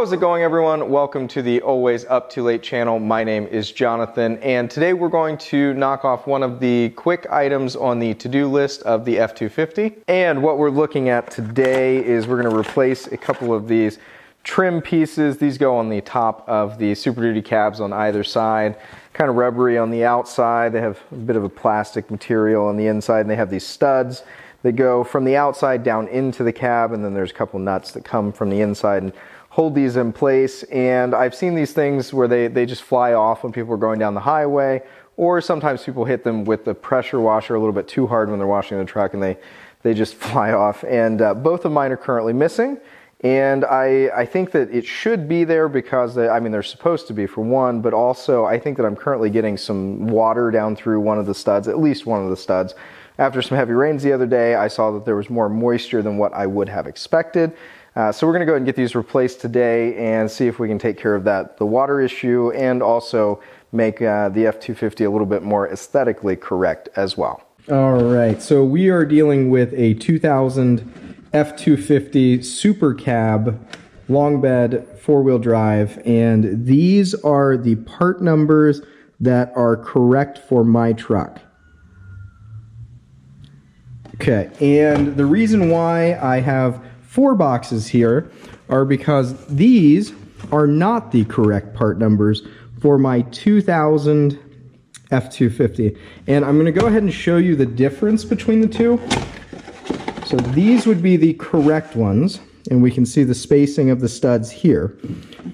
How's it going, everyone? Welcome to the Always Up Too Late channel. My name is Jonathan, and today we're going to knock off one of the quick items on the to-do list of the F250. And what we're looking at today is we're going to replace a couple of these trim pieces. These go on the top of the Super Duty cabs on either side, kind of rubbery on the outside. They have a bit of a plastic material on the inside, and they have these studs that go from the outside down into the cab, and then there's a couple nuts that come from the inside and hold these in place. And I've seen these things where they just fly off when people are going down the highway, or sometimes people hit them with the pressure washer a little bit too hard when they're washing the truck, and they just fly off. And both of mine are currently missing. And I think that it should be there because they're supposed to be, for one, but also I think that I'm currently getting some water down through one of the studs, at least one of the studs. After some heavy rains the other day, I saw that there was more moisture than what I would have expected. So we're going to go ahead and get these replaced today and see if we can take care of the water issue, and also make the F250 a little bit more aesthetically correct as well. All right, so we are dealing with a 2000 F250 Super Cab long bed 4-wheel drive, and these are the part numbers that are correct for my truck. Okay, and the reason why I have 4 boxes here are because these are not the correct part numbers for my 2000 F250. And I'm going to go ahead and show you the difference between the two. So these would be the correct ones, and we can see the spacing of the studs here.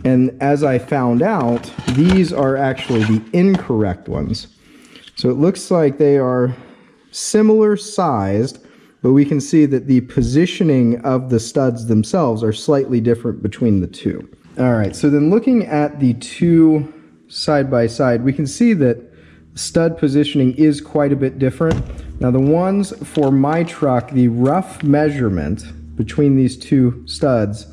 And as I found out, these are actually the incorrect ones. So it looks like they are similar sized, but we can see that the positioning of the studs themselves are slightly different between the two. All right, so then looking at the two side by side, we can see that stud positioning is quite a bit different. Now the ones for my truck, the rough measurement between these two studs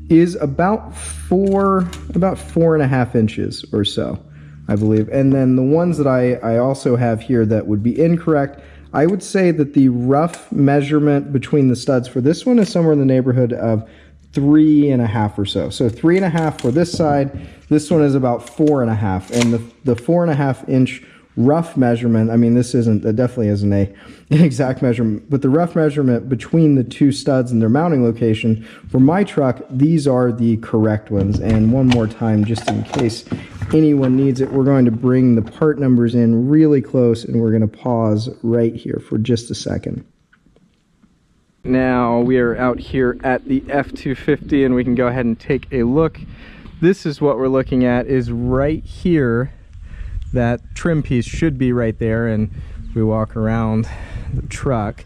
is about 4.5 inches or so, I believe. And then the ones that I also have here that would be incorrect, I would say that the rough measurement between the studs for this one is somewhere in the neighborhood of 3.5 or so. So 3.5 for this side. This one is about 4.5, and the 4.5 inch rough measurement, I mean, that definitely isn't an exact measurement, but the rough measurement between the two studs and their mounting location for my truck, these are the correct ones. And one more time, just in case anyone needs it, we're going to bring the part numbers in really close, and we're going to pause right here for just a second. Now we are out here at the F250, and we can go ahead and take a look. This is what we're looking at, is right here. That trim piece should be right there, and we walk around the truck,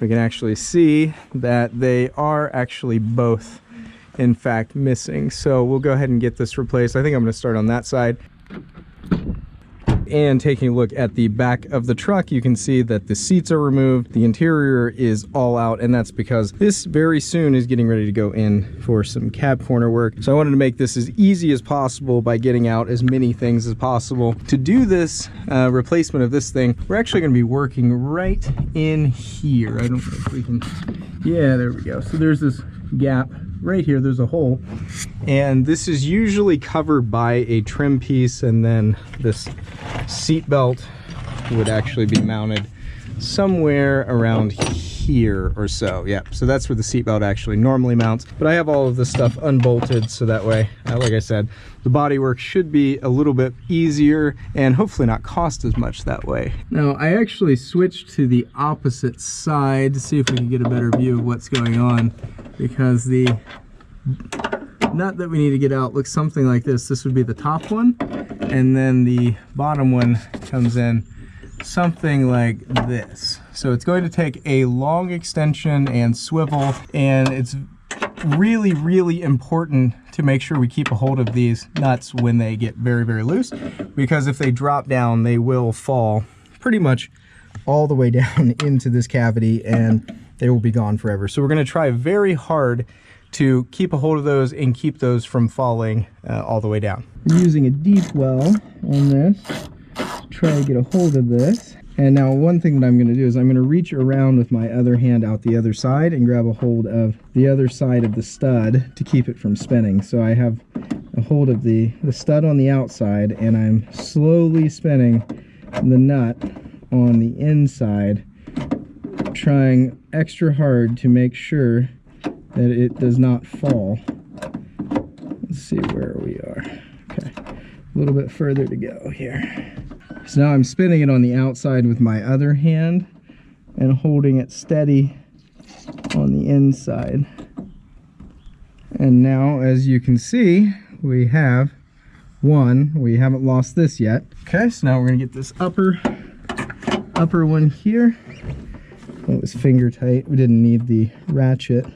we can actually see that they are actually both in fact missing. So we'll go ahead and get this replaced. I think I'm going to start on that side. And taking a look at the back of the truck, you can see that the seats are removed, the interior is all out, and that's because this very soon is getting ready to go in for some cab corner work. So I wanted to make this as easy as possible by getting out as many things as possible. To do this replacement of this thing, we're actually going to be working right in here. I don't know if we can, yeah, there we go. So there's this gap right here, there's a hole, and this is usually covered by a trim piece, and then this seat belt would actually be mounted somewhere around here or so. Yeah, so that's where the seat belt actually normally mounts, but I have all of this stuff unbolted, so that way, like I said, the body work should be a little bit easier and hopefully not cost as much that way. Now I actually switched to the opposite side to see if we can get a better view of what's going on, because the nut that we need to get out looks something like this. This would be the top one, and then the bottom one comes in something like this. So it's going to take a long extension and swivel, and it's really, really important to make sure we keep a hold of these nuts when they get very, very loose, because if they drop down, they will fall pretty much all the way down into this cavity, and they will be gone forever. So we're going to try very hard to keep a hold of those and keep those from falling all the way down. We're using a deep well on this to try to get a hold of this. And now one thing that I'm going to do is I'm going to reach around with my other hand out the other side and grab a hold of the other side of the stud to keep it from spinning. So I have a hold of the stud on the outside, and I'm slowly spinning the nut on the inside, trying extra hard to make sure that it does not fall. Let's see where we are. Okay, a little bit further to go here. So now I'm spinning it on the outside with my other hand and holding it steady on the inside. And now, as you can see, we have one. We haven't lost this yet. Okay, so now we're gonna get this upper one here. It was finger tight. We didn't need the ratchet.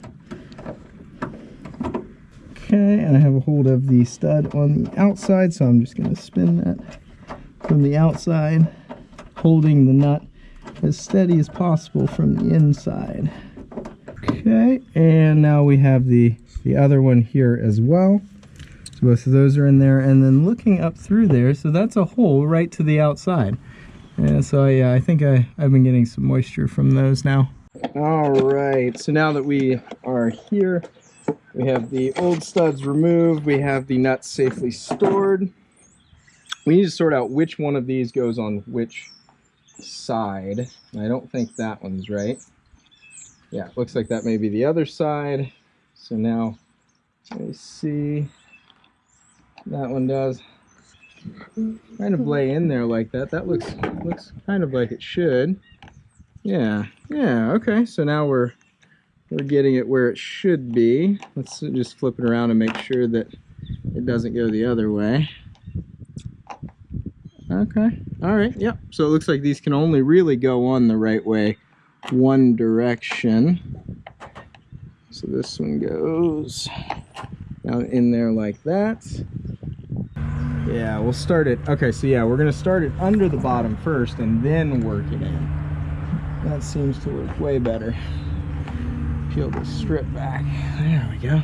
Okay, and I have a hold of the stud on the outside, so I'm just gonna spin that from the outside, holding the nut as steady as possible from the inside. Okay, and now we have the other one here as well. So both of those are in there, and then looking up through there, so that's a hole right to the outside. And so yeah, I think I've been getting some moisture from those now. All right, so now that we are here, we have the old studs removed, we have the nuts safely stored. We need to sort out which one of these goes on which side. I don't think that one's right. Yeah, looks like that may be the other side. So now, let me see. That one does kind of lay in there like that. That looks kind of like it should. Yeah, okay. So now we're getting it where it should be. Let's just flip it around and make sure that it doesn't go the other way. Okay, all right, yep. So it looks like these can only really go on the right way, one direction. So this one goes down in there like that. Yeah, we'll start it. Okay, so yeah, we're gonna start it under the bottom first and then work it in. That seems to work way better. Peel the strip back. There we go.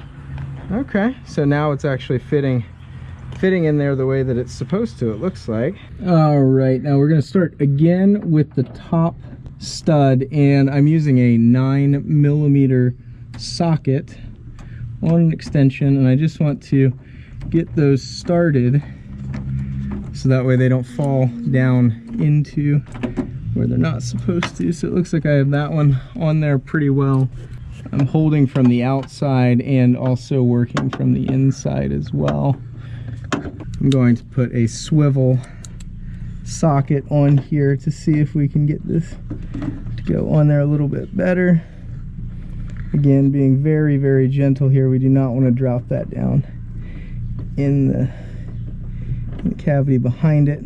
Okay, so now it's actually fitting in there the way that it's supposed to, it looks like. All right, now we're going to start again with the top stud, and I'm using a 9mm socket on an extension, and I just want to get those started so that way they don't fall down into where they're not supposed to. So it looks like I have that one on there pretty well. I'm holding from the outside and also working from the inside as well. I'm going to put a swivel socket on here to see if we can get this to go on there a little bit better. Again, being very, very gentle here. We do not want to drop that down in the cavity behind it.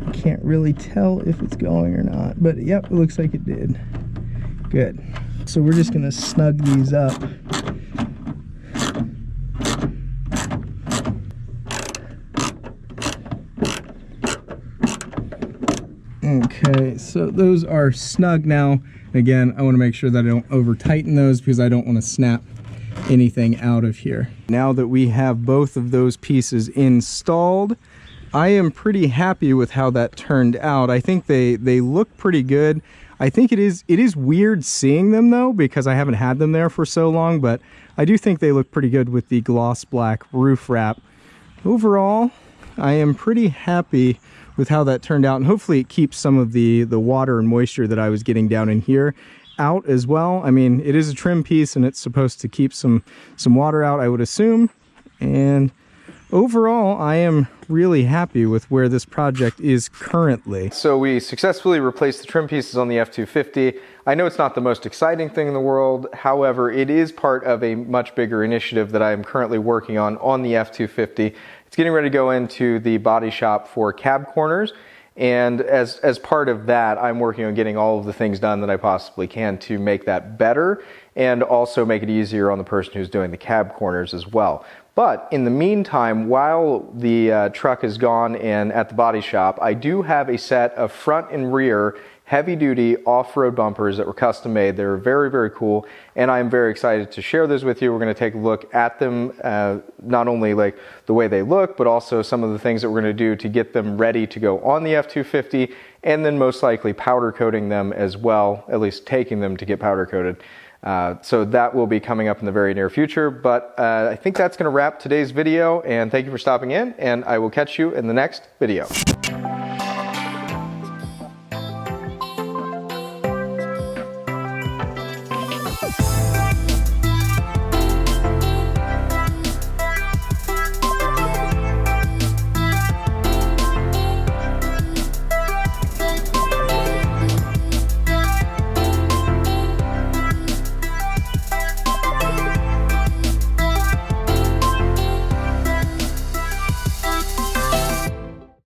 I can't really tell if it's going or not, but yep, it looks like it did. Good. So we're just going to snug these up. Okay, so those are snug now. Again, I want to make sure that I don't over tighten those because I don't want to snap anything out of here. Now that we have both of those pieces installed, I am pretty happy with how that turned out. I think they look pretty good. I think it is weird seeing them though, because I haven't had them there for so long, but I do think they look pretty good with the gloss black roof wrap. Overall, I am pretty happy with how that turned out, and hopefully it keeps some of the water and moisture that I was getting down in here out as well. I mean, it is a trim piece and it's supposed to keep some water out, I would assume. And overall, I am really happy with where this project is currently. So we successfully replaced the trim pieces on the F250. I know it's not the most exciting thing in the world. However, it is part of a much bigger initiative that I am currently working on the F250. It's getting ready to go into the body shop for cab corners. And as part of that, I'm working on getting all of the things done that I possibly can to make that better and also make it easier on the person who's doing the cab corners as well. But in the meantime, while the truck is gone and at the body shop, I do have a set of front and rear heavy duty off-road bumpers that were custom made. They're very, very cool, and I'm very excited to share those with you. We're going to take a look at them, not only like the way they look, but also some of the things that we're going to do to get them ready to go on the F250, and then most likely powder coating them as well, at least taking them to get powder coated. So that will be coming up in the very near future, but I think that's going to wrap today's video, and thank you for stopping in, and I will catch you in the next video.